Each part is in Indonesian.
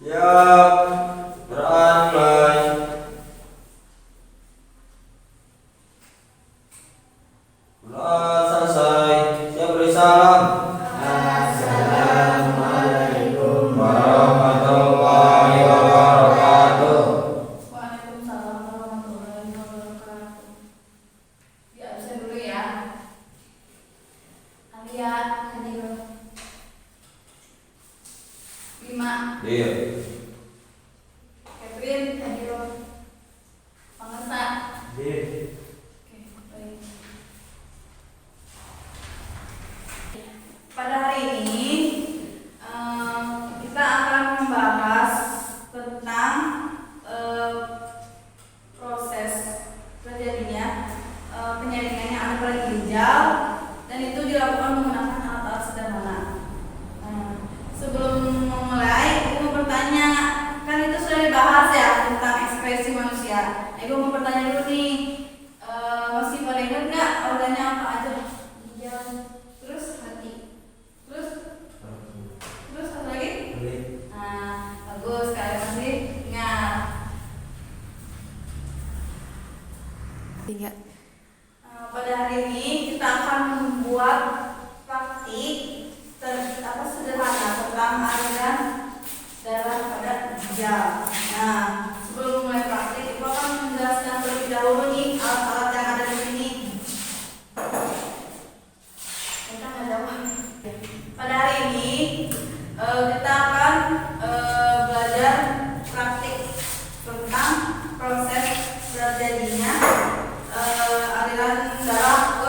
Siap, beramai. Udah selesai. Siap beri salam. Assalamualaikum warahmatullahi wabarakatuh. Waalaikumsalam warahmatullahi wabarakatuh. Diabsen dulu ya. Alia, hadir. 5. Iya. Kevin, hadir. Pangesa. Iya. Oke, baik. Pada hari ini kita akan membahas tentang proses terjadinya penyaringannya alat ginjal, dan itu dilakukan menggunakan alat-alat sederhana. Sebelum memulai, ibu mau bertanya, kan itu sudah dibahas ya tentang ekspresi manusia. Ibu mau bertanya dulu nih, masih pada ingat nggak organnya apa aja? Ginjal, terus hati, terus apa lagi? Nah, bagus, kalian masih ingat. Ingat. Pada hari ini kita akan membuat praktik sederhana tentang aliran darah pada ginjal. Nah, sebelum mulai praktik, ibu akan menjelaskan terlebih dahulu nih alat-alat yang ada di sini. Kita nggak jawab. Pada hari ini kita akan belajar praktik tentang proses terjadinya aliran darah ke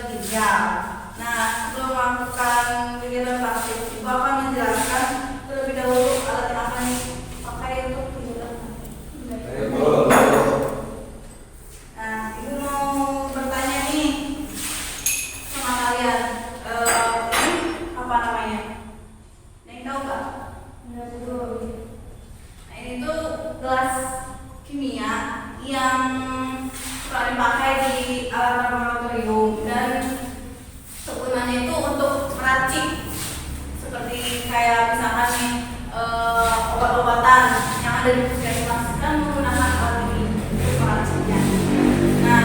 ginjal. Nah, sebelum melakukan kegiatan praktik, ibu akan menjelaskan terlebih dahulu alat yang akan dipakai untuk kegiatan praktik. Nah, ibu mau bertanya nih sama kalian, ini apa namanya? Ada yang tahu nggak? Nah, ini tuh gelas kimia yang suka dipakai di alat laboratorium, dan kegunaannya itu untuk meracik, seperti kayak misalkan nih obat-obatan yang ada di puskesmas kan menggunakan alat ini untuk meraciknya. Nah,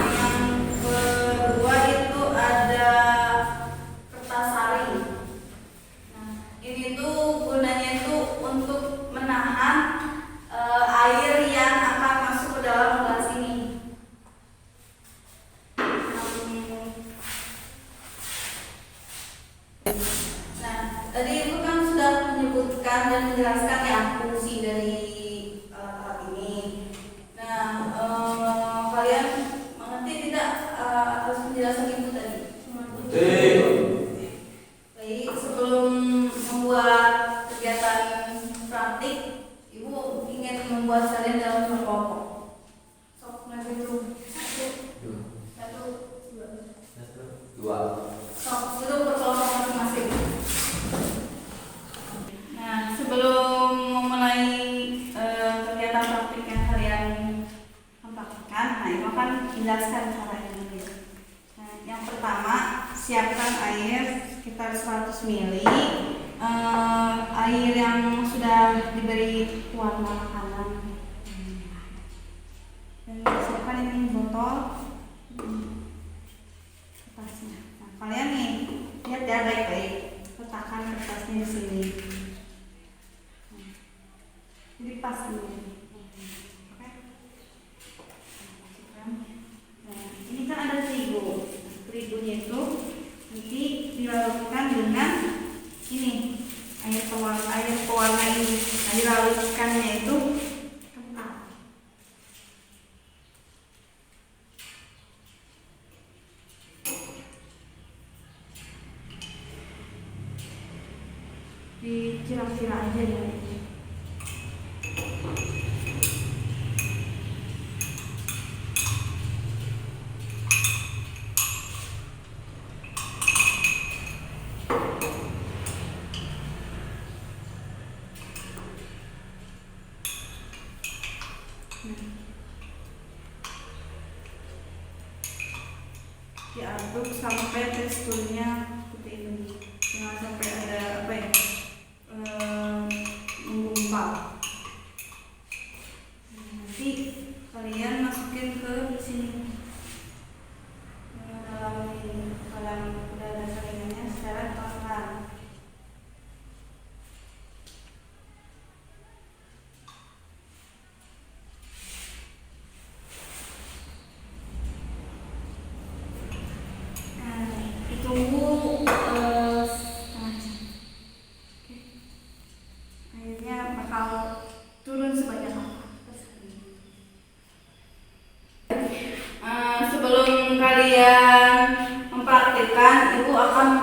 yang kedua itu ada kertas sari. Nah, ini tuh gunanya itu untuk menahan air yang akan masuk ke dalam gelas ini. Nah, tadi ibu kan sudah menyebutkan dan menjelaskan ya fungsi dari alat ini. Nah, kalian mengerti tidak atas penjelasan ibu tadi? Baik, sebelum membuat kegiatan praktik, ibu ingin membuat kalian dalam berkelompok. Sok mulai dulu. Satu, dua. Sok duduk berkelompok masing-masing. Nah, sebelum memulai kegiatan praktik yang kalian praktikkan, nah ibu akan jelaskan caranya dulu. Nah, yang pertama, siapkan air sekitar 100 ml. Air yang sudah diberi warna makanan, dan siapkan ini botol kertasnya. Nah, kalian nih lihat ya baik-baik, letakkan kertasnya di sini. Jadi pas ini. Oke. Nah, ini kan ada terigu. Terigunya itu nanti dilarutkan dengan ini air pewarna ini. Nah, dilarutkannya itu kental. Dicirah-cirah aja ya. Diaduk sampai teksturnya seperti ini, jangan sampai ada apa ya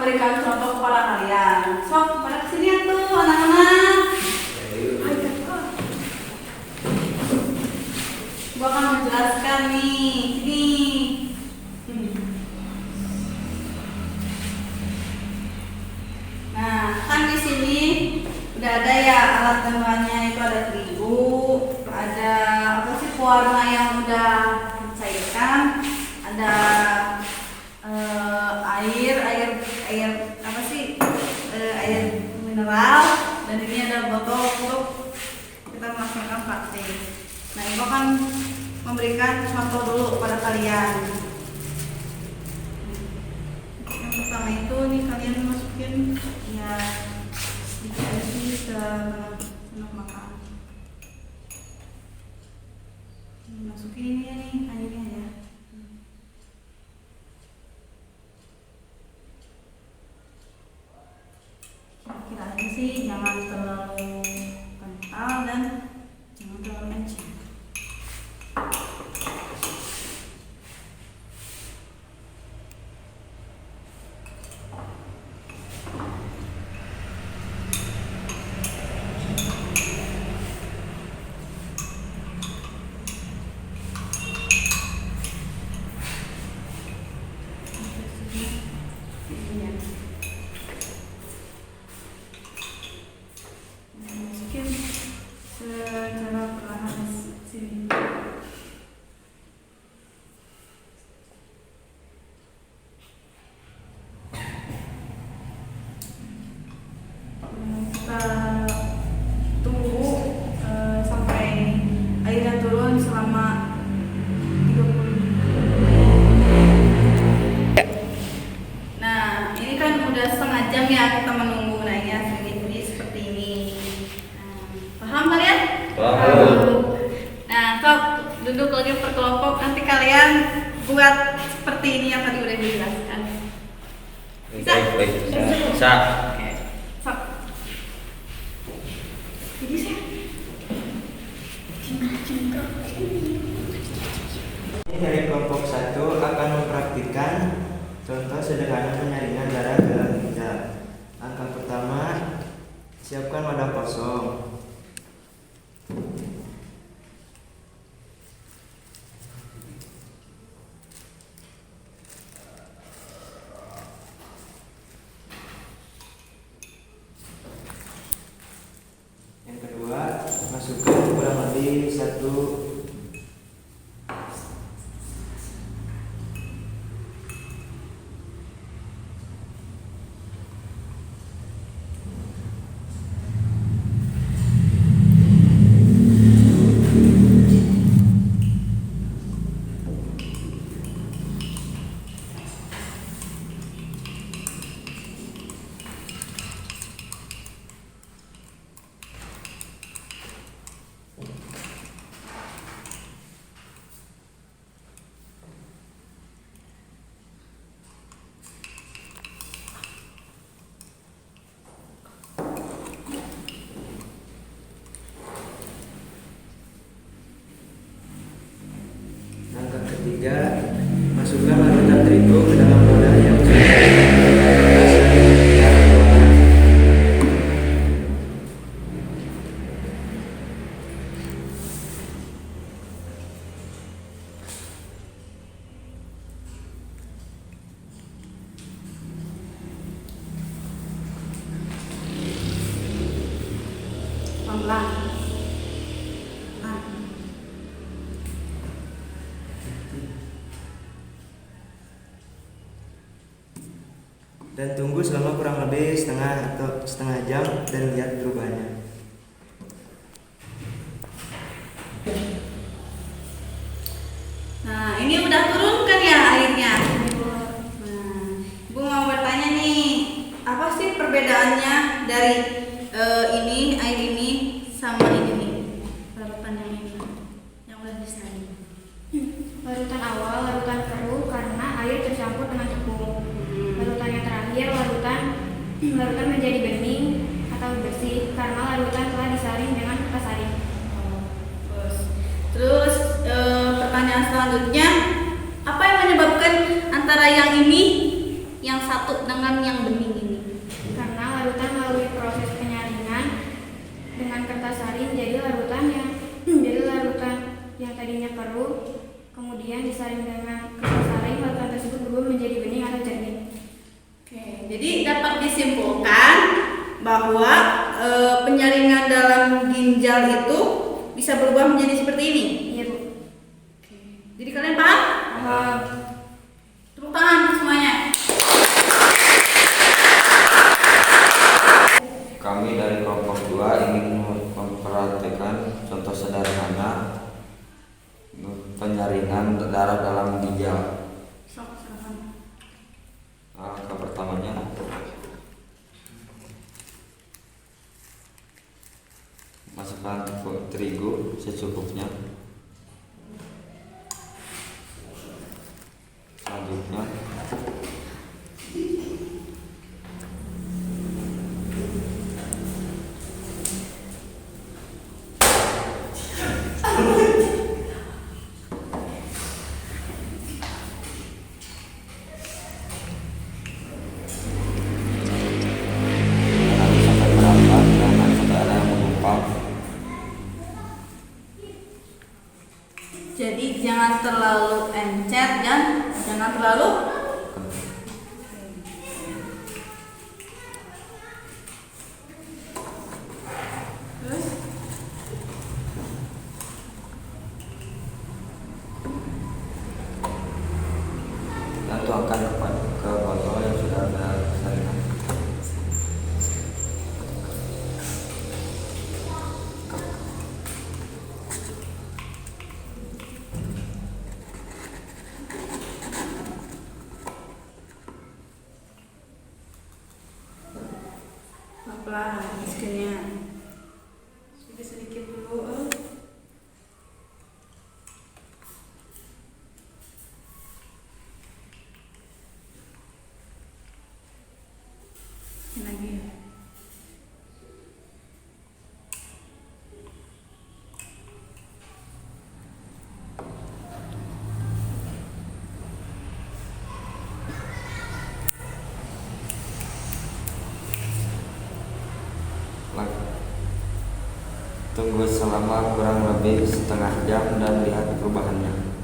memberikan contoh kepada kalian. Sok, pada kesini tuh anak-anak. Gua akan menjelaskan nih. Sini. Nah, kan di sini udah ada ya alat tambahannya, itu ada terigu, ada apa sih pewarna yang udah dicairkan, ada air apa sih, air mineral, dan ini ada botol untuk kita melaksanakan praktik. Nah, ini akan memberikan contoh dulu kepada kalian. Yang pertama itu nih, kalian masukin ya sedikit ke sendok makan. Masukin ini ya nih, airnya ya. Kira-kira sih jangan terlalu kental dan jangan terlalu encer. Masukin secara perlahan sini. Kita tunggu sampai airnya turun selama 30 menit. Nah, ini kan udah setengah jam ya kita menunggu. Nah, ini hasilnya seperti ini. Nah, paham kalian? Paham. Nah, sok duduk lagi berkelompok. Nanti kalian buat seperti ini yang tadi udah dijelaskan. Baik. Bisa. Oke, sok. Jadi saya Ini dari kelompok 1 akan mempraktikkan contoh sederhana penyaringan darah dalam ginjal. Langkah pertama, siapkan wadah kosong. Yang kedua, masukkan kurang lebih 1 Langkah ketiga, masukkan larutan terigu ke dalam wadah yang pelan-pelan. dan tunggu selama kurang lebih setengah jam dan lihat perubahannya. Nah, ini udah turun kan ya airnya? Nah, Ibu mau bertanya nih, apa sih perbedaannya dari air ini sama ini nih? Larutan yang ini, yang udah disaring. Larutan awal, larutan keruh karena air tercampur dengan tepung. Larutan yang terakhir, larutan menjadi bening atau bersih karena larutan telah disaring dengan kertas saring. Terus pertanyaan selanjutnya, apa yang menyebabkan antara yang ini yang satu dengan yang bening? Jadi dapat disimpulkan bahwa penyaringan dalam ginjal itu bisa berubah menjadi seperti ini. Iya, Bu. Jadi kalian paham? Paham. Tepuk tangan semuanya. Kami dari kelompok 2 ingin memperhatikan contoh sederhana penyaringan darah dalam ginjal. Angka pertamanya masukkan tepung terigu secukupnya. Selanjutnya sampai merata, jangan sampai ada yang menumpang. Jadi jangan terlalu encer dan jangan terlalu terus Dan tuangkan ke botol yang sudah ada saringan. pelan-pelan miskinnya. Sedikit dulu. Ini lagi. Tunggu selama kurang lebih setengah jam dan lihat perubahannya.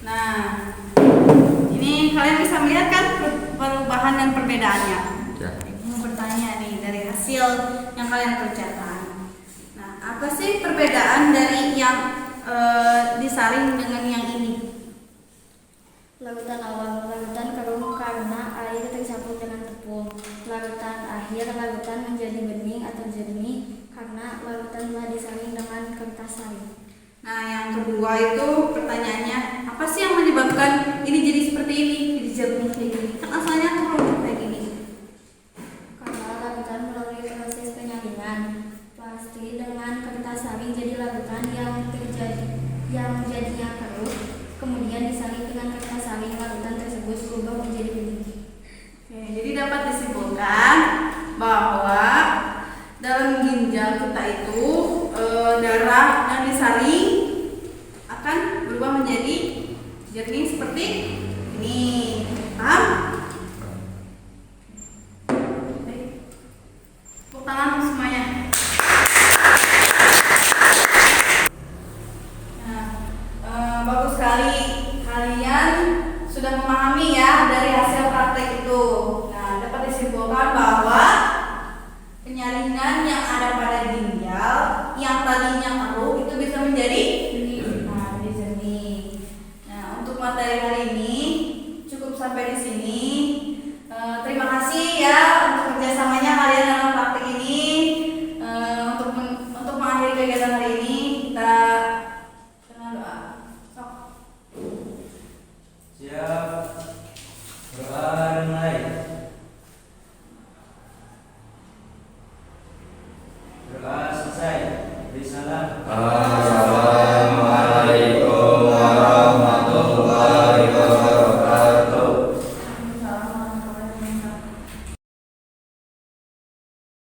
Nah, ini kalian bisa melihat kan perubahan dan perbedaannya. Ya. Mau bertanya nih dari hasil yang kalian kerjakan. Nah, apa sih perbedaan dari yang disaring dengan yang ini? Larutan awal, larutan keruh karena air tercampur dengan tepung. Larutan akhir, larutan menjadi bening atau jernih karena larutan telah disaring dengan kertas saring. Nah, yang kedua itu pertanyaannya, apa sih yang menyebabkan ini jadi seperti ini, jadi jernih kayak gini? Kan asalnya keruh kayak gini. Karena larutan melalui proses penyaringan pasti dengan kertas saring jadi larutan yang jadinya keruh, kemudian disaring dengan kertas saring, larutan tersebut berubah menjadi bening. Oke, jadi dapat disimpulkan bahwa dalam ginjal kita itu darah yang disaring akan berubah menjadi jernih seperti ini. Paham? Baik. Tepuk tangan semuanya. Nah, bagus sekali kalian sudah memahami ya dari hasil praktek itu. Nah, dapat disimpulkan bahwa penyaringan yang ada pada ginjal yang tadinya keruh itu bisa menjadi jernih. Nah, untuk materi hari ini cukup sampai di sini.